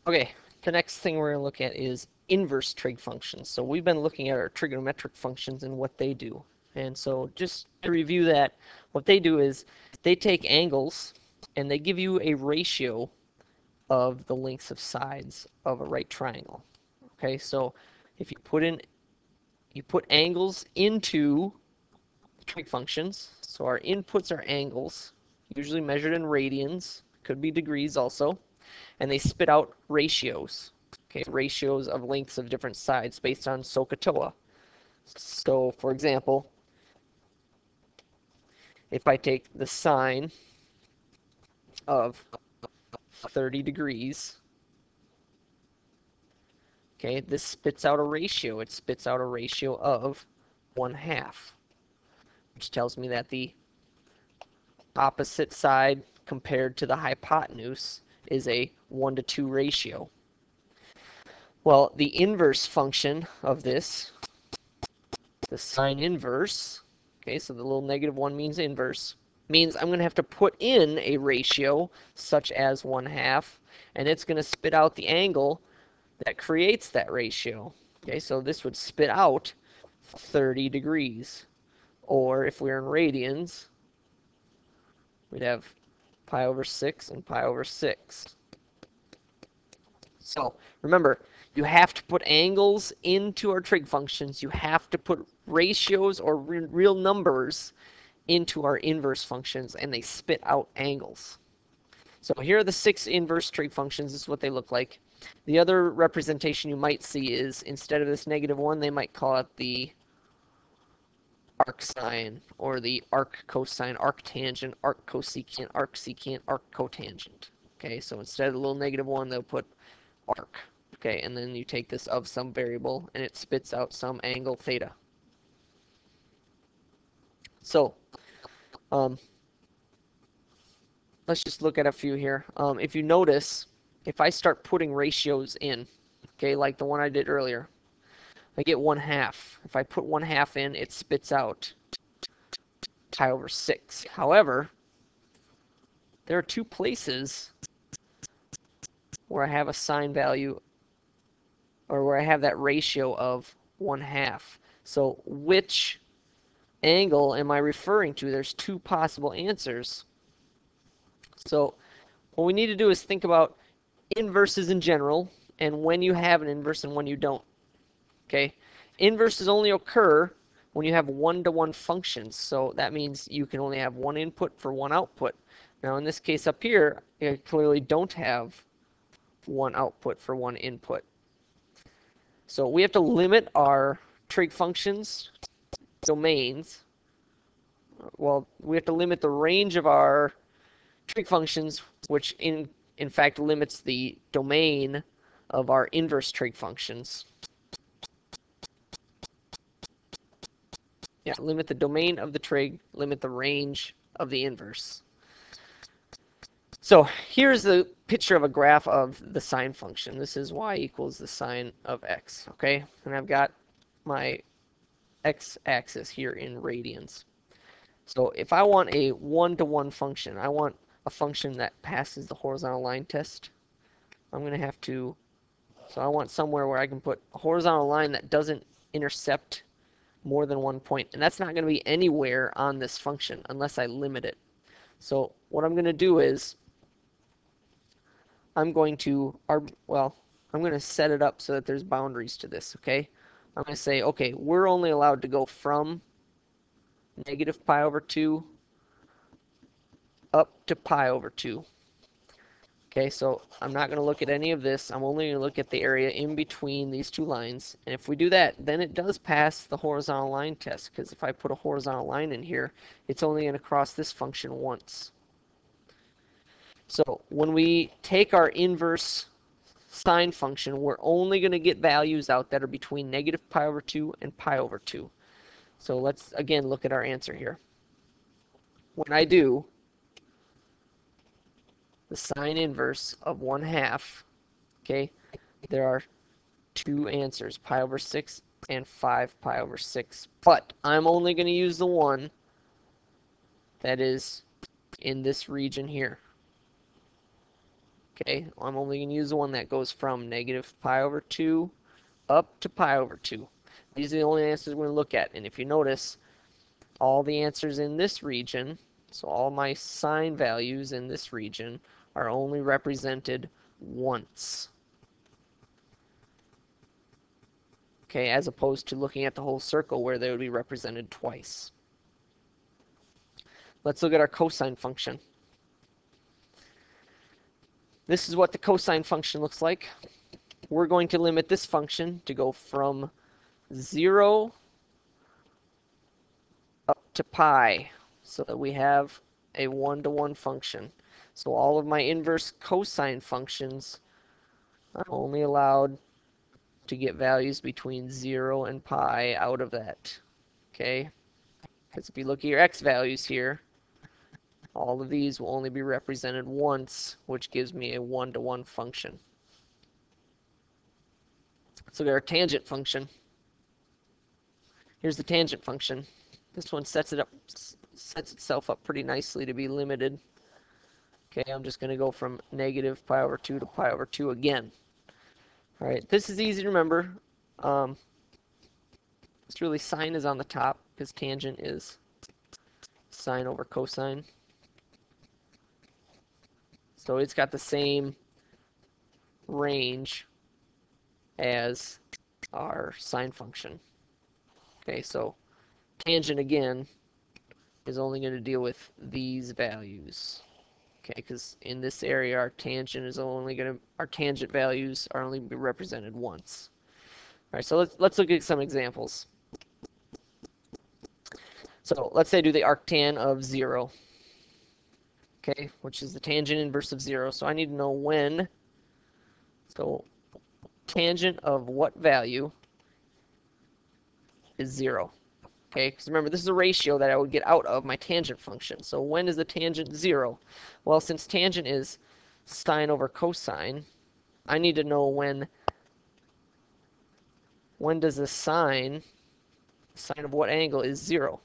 Okay, the next thing we're going to look at is inverse trig functions. So we've been looking at our trigonometric functions and what they do. And so just to review that, what they do is they take angles and they give you a ratio of the lengths of sides of a right triangle. Okay, so if you put angles into trig functions, so our inputs are angles, usually measured in radians, could be degrees also, and they spit out ratios. Okay, ratios of lengths of different sides based on SOHCAHTOA. So, for example, if I take the sine of 30 degrees, okay, this spits out a ratio. It spits out a ratio of 1/2, which tells me that the opposite side compared to the hypotenuse is a 1:2 ratio. Well, the inverse function of this, the sine inverse, okay, so the little -1 means inverse, means I'm going to have to put in a ratio such as 1/2, and it's going to spit out the angle that creates that ratio. Okay, so this would spit out 30 degrees. Or if we're in radians, we'd have pi over 6 and pi over 6. So remember, you have to put angles into our trig functions. You have to put ratios or real numbers into our inverse functions, and they spit out angles. So here are the 6 inverse trig functions. This is what they look like. The other representation you might see is, instead of this -1, they might call it the arcsine, or the arccosine, arctangent, arccosecant, arcsecant, arccotangent. Okay, so instead of the little -1, they'll put arc. Okay, and then you take this of some variable, and it spits out some angle theta. So, let's just look at a few here. If you notice, if I start putting ratios in, okay, like the one I did earlier, I get 1/2. If I put 1/2 in, it spits out pi over 6. However, there are 2 places where I have a sine value, or where I have that ratio of 1/2. So which angle am I referring to? There's 2 possible answers. So what we need to do is think about inverses in general, and when you have an inverse and when you don't. Okay, inverses only occur when you have 1-to-1 functions. So that means you can only have 1 input for 1 output. Now in this case up here, I clearly don't have 1 output for 1 input. So we have to limit our trig functions domains. Well, we have to limit the range of our trig functions, which in fact limits the domain of our inverse trig functions. Yeah, limit the domain of the trig, limit the range of the inverse. So here's the picture of a graph of the sine function. This is y equals the sine of x, okay? And I've got my x-axis here in radians. So if I want a 1-to-1 function, I want a function that passes the horizontal line test, I'm going to have to, so I want somewhere where I can put a horizontal line that doesn't intercept more than 1 point. And that's not going to be anywhere on this function unless I limit it. So what I'm going to do is I'm going to set it up so that there's boundaries to this, okay? I'm going to say, okay, we're only allowed to go from -pi over 2 up to pi over 2. Okay, so I'm not going to look at any of this. I'm only going to look at the area in between these 2 lines. And if we do that, then it does pass the horizontal line test, because if I put a horizontal line in here, it's only going to cross this function once. So when we take our inverse sine function, we're only going to get values out that are between -pi over 2 and pi over 2. So let's again look at our answer here. When I do the sine inverse of 1/2, okay, there are 2 answers, pi over 6 and 5 pi over 6. But I'm only going to use the one that is in this region here. Okay, I'm only going to use the one that goes from negative pi over 2 up to pi over 2. These are the only answers we're going to look at. And if you notice, all the answers in this region, so all my sine values in this region, are only represented once. Okay, as opposed to looking at the whole circle where they would be represented twice. Let's look at our cosine function. This is what the cosine function looks like. We're going to limit this function to go from 0 up to pi so that we have a one-to-one function. So all of my inverse cosine functions are only allowed to get values between 0 and pi out of that. Okay? Because if you look at your x values here, all of these will only be represented once, which gives me a one-to-one function. Let's look at our tangent function. Here's the tangent function. This one sets itself up pretty nicely to be limited. Okay, I'm just going to go from negative pi over 2 to pi over 2 again. All right, this is easy to remember. It's really sine is on the top because tangent is sine over cosine. So it's got the same range as our sine function. Okay, so tangent again is only going to deal with these values. Okay, because in this area our tangent values are only be represented once. All right, so let's look at some examples. So let's say I do the arctan of 0. Okay, which is the tangent inverse of 0. So I need to know when. So tangent of what value is 0? Okay, because remember, this is a ratio that I would get out of my tangent function. So when is the tangent 0? Well, since tangent is sine over cosine, I need to know when does the sine of what angle is 0?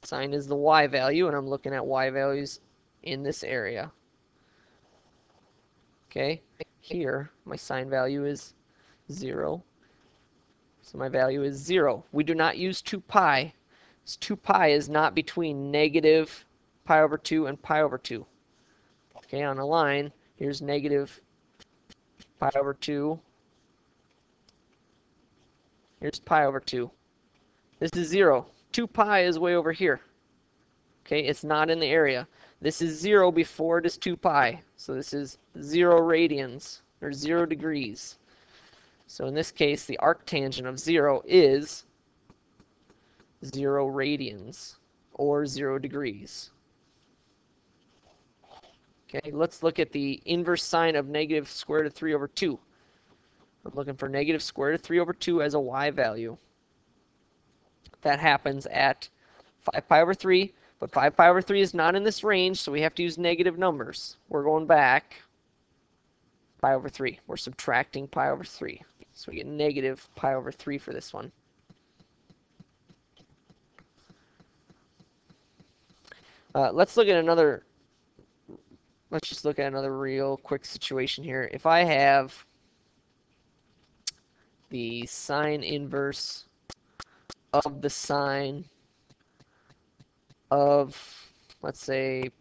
Sine is the y value, and I'm looking at y values in this area. Okay, here my sine value is 0. So my value is 0. We do not use 2 pi. 2 pi is not between negative pi over 2 and pi over 2. Okay, on a line, here's negative pi over 2. Here's pi over 2. This is 0. 2 pi is way over here. Okay, it's not in the area. This is 0 before it is 2 pi. So this is 0 radians, or 0 degrees. So in this case, the arctangent of 0 is 0 radians, or 0 degrees. Okay, let's look at the inverse sine of negative square root of 3 over 2. I'm looking for negative square root of 3 over 2 as a y value. That happens at 5 pi over 3, but 5 pi over 3 is not in this range, so we have to use negative numbers. We're going back pi over 3. We're subtracting pi over 3. So we get negative pi over 3 for this one. Let's just look at another real quick situation here. If I have the sine inverse of the sine of, let's say,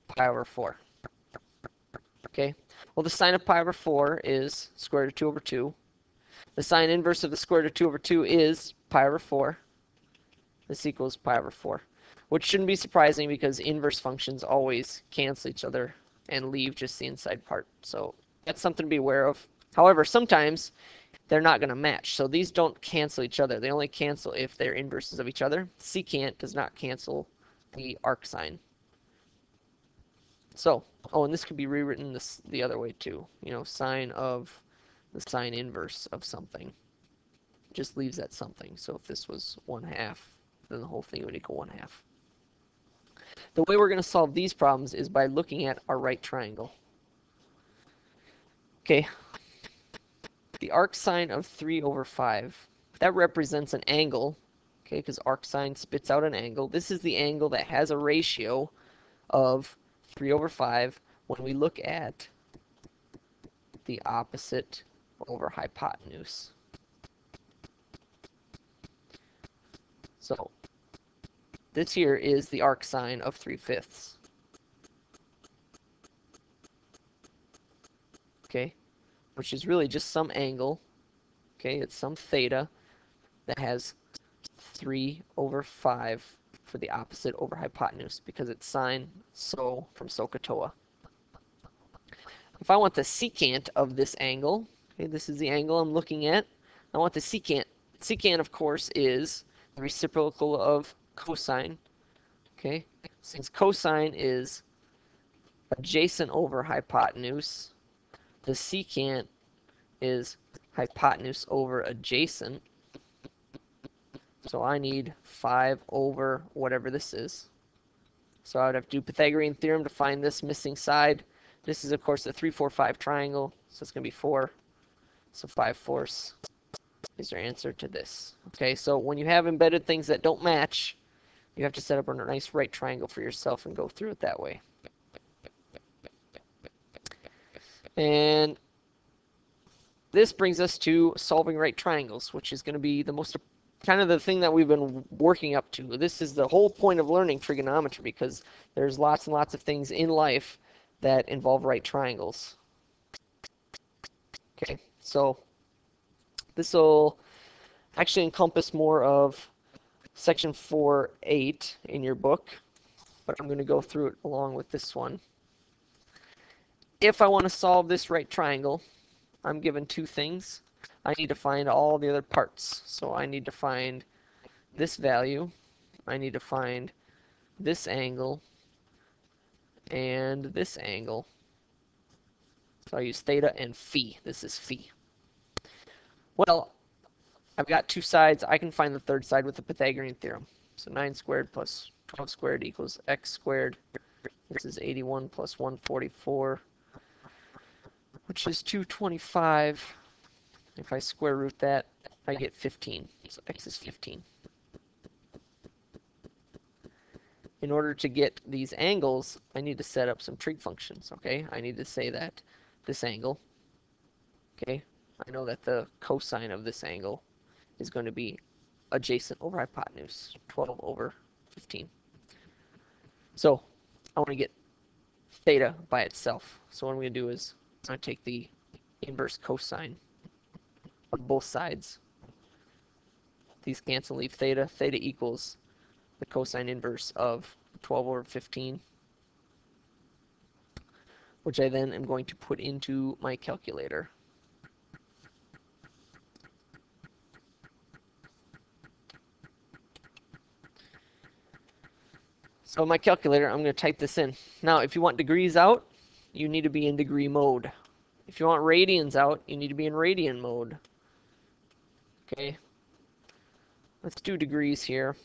pi over 4. Okay, well, the sine of pi over 4 is square root of 2 over 2. The sine inverse of the square root of 2 over 2 is pi over 4. This equals pi over 4, which shouldn't be surprising because inverse functions always cancel each other and leave just the inside part. So that's something to be aware of. However, sometimes they're not going to match. So these don't cancel each other. They only cancel if they're inverses of each other. Secant does not cancel the arc sine. So, oh, and this could be rewritten the other way too. You know, sine of the sine inverse of something just leaves that something. So if this was 1/2, then the whole thing would equal 1/2. The way we're going to solve these problems is by looking at our right triangle. Okay, the arc sine of 3 over 5, that represents an angle, okay, because arc sine spits out an angle. This is the angle that has a ratio of 3 over 5, when we look at the opposite over hypotenuse. So this here is the arc sine of 3/5. Okay, which is really just some angle. Okay, it's some theta that has 3/5 for the opposite over hypotenuse because it's sine so from SOHCAHTOA. If I want the secant of this angle, okay, this is the angle I'm looking at. I want the secant. Secant, of course, is the reciprocal of cosine. Okay, since cosine is adjacent over hypotenuse, the secant is hypotenuse over adjacent. So I need 5 over whatever this is. So I would have to do Pythagorean theorem to find this missing side. This is, of course, a 3, 4, 5 triangle, so it's going to be 4. So 5/4 is your answer to this. Okay, so when you have embedded things that don't match, you have to set up a nice right triangle for yourself and go through it that way. And this brings us to solving right triangles, which is going to be the most kind of the thing that we've been working up to. This is the whole point of learning trigonometry because there's lots and lots of things in life that involve right triangles. Okay, so this will actually encompass more of section 4.8 in your book, but I'm going to go through it along with this one. If I want to solve this right triangle, I'm given two things. I need to find all the other parts. So I need to find this value. I need to find this angle and this angle. So I use theta and phi. This is phi. Well, I've got two sides. I can find the third side with the Pythagorean theorem. So 9 squared plus 12 squared equals x squared. This is 81 plus 144, which is 225. If I square root that, I get 15. So x is 15. In order to get these angles, I need to set up some trig functions, okay? I need to say that this angle, okay? I know that the cosine of this angle is going to be adjacent over hypotenuse, 12 over 15. So I want to get theta by itself. So what I'm going to do is I'm going to take the inverse cosine on both sides. These cancel, leave theta. Theta equals the cosine inverse of 12 over 15, which I then am going to put into my calculator. So in my calculator, I'm going to type this in. Now, if you want degrees out, you need to be in degree mode. If you want radians out, you need to be in radian mode. Okay, let's do degrees here.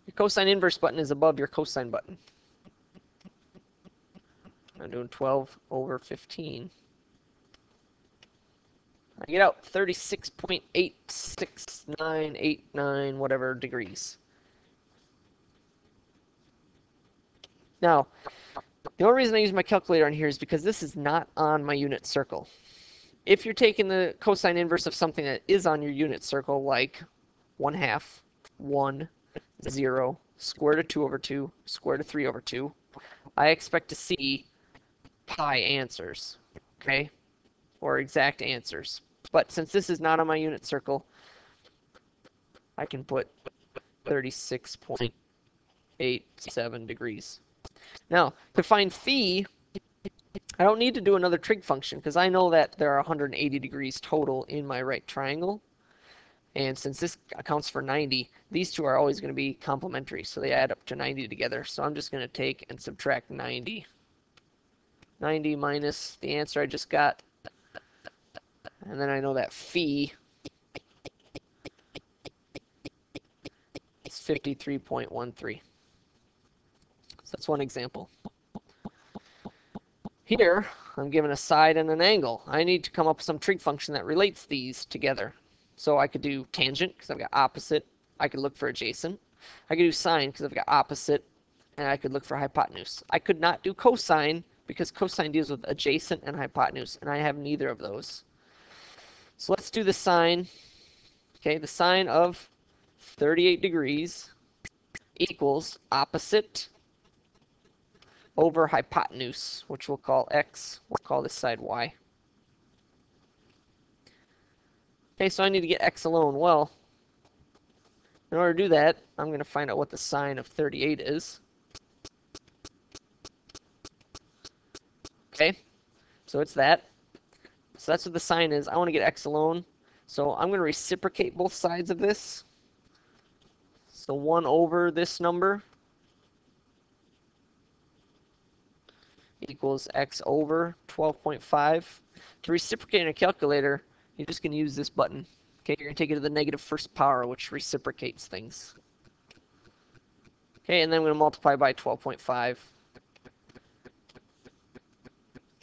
Your cosine inverse button is above your cosine button. I'm doing 12 over 15. I get out 36.86989 whatever degrees. Now, the only reason I use my calculator on here is because this is not on my unit circle. If you're taking the cosine inverse of something that is on your unit circle, like 1/2, 1, 0, square root of 2 over 2, square root of 3 over 2, I expect to see pi answers, okay? Or exact answers. But since this is not on my unit circle, I can put 36.87 degrees. Now, to find phi, I don't need to do another trig function because I know that there are 180 degrees total in my right triangle. And since this accounts for 90, these two are always going to be complementary, so they add up to 90 together. So I'm just going to take and subtract 90. 90 minus the answer I just got. And then I know that phi is 53.13. So that's one example. Here, I'm given a side and an angle. I need to come up with some trig function that relates these together. So I could do tangent, because I've got opposite. I could look for adjacent. I could do sine, because I've got opposite and I could look for hypotenuse. I could not do cosine because cosine deals with adjacent and hypotenuse, and I have neither of those. So let's do the sine. Okay, the sine of 38 degrees equals opposite over hypotenuse, which we'll call x. We'll call this side y. Okay, so I need to get x alone. Well, in order to do that, I'm going to find out what the sine of 38 is. Okay, so it's that. So that's what the sine is. I want to get x alone. So I'm going to reciprocate both sides of this. So 1 over this number equals x over 12.5. To reciprocate in a calculator, you're just going to use this button. Okay, you're going to take it to the negative first power, which reciprocates things. Okay, and then I'm going to multiply by 12.5.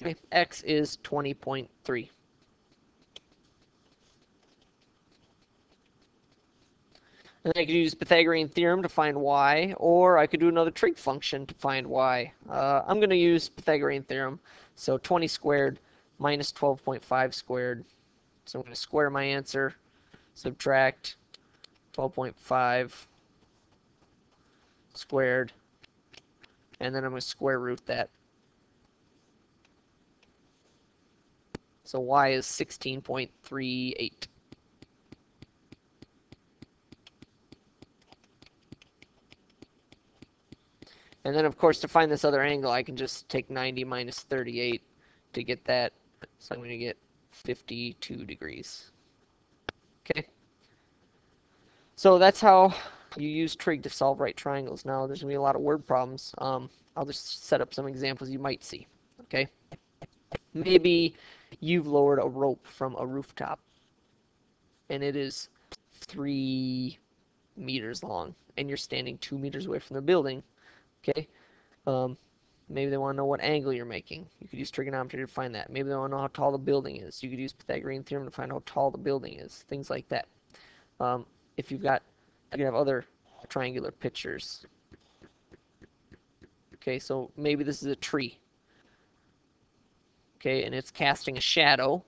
Okay, x is 20.3. And I could use Pythagorean theorem to find y, or I could do another trig function to find y. I'm going to use Pythagorean theorem. So 20 squared minus 12.5 squared. So I'm going to square my answer, subtract 12.5 squared, and then I'm going to square root that. So y is 16.38. And then, of course, to find this other angle, I can just take 90 minus 38 to get that. So I'm going to get 52 degrees. Okay. So that's how you use trig to solve right triangles. Now, there's going to be a lot of word problems. I'll just set up some examples you might see. Okay. Maybe you've lowered a rope from a rooftop, and it is 3 meters long, and you're standing 2 meters away from the building. Okay. Maybe they want to know what angle you're making. You could use trigonometry to find that. Maybe they want to know how tall the building is. You could use Pythagorean theorem to find how tall the building is. Things like that. If you could have other triangular pictures. Okay, so maybe this is a tree. Okay, and it's casting a shadow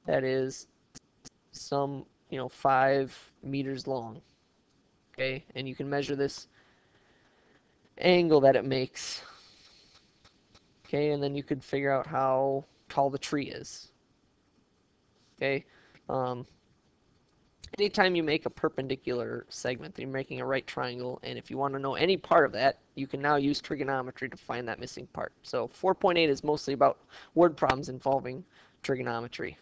that is some, 5 meters long. Okay, and you can measure this angle that it makes. Okay, and then you could figure out how tall the tree is. Okay, anytime you make a perpendicular segment, you're making a right triangle, and if you want to know any part of that, you can now use trigonometry to find that missing part. So 4.8 is mostly about word problems involving trigonometry.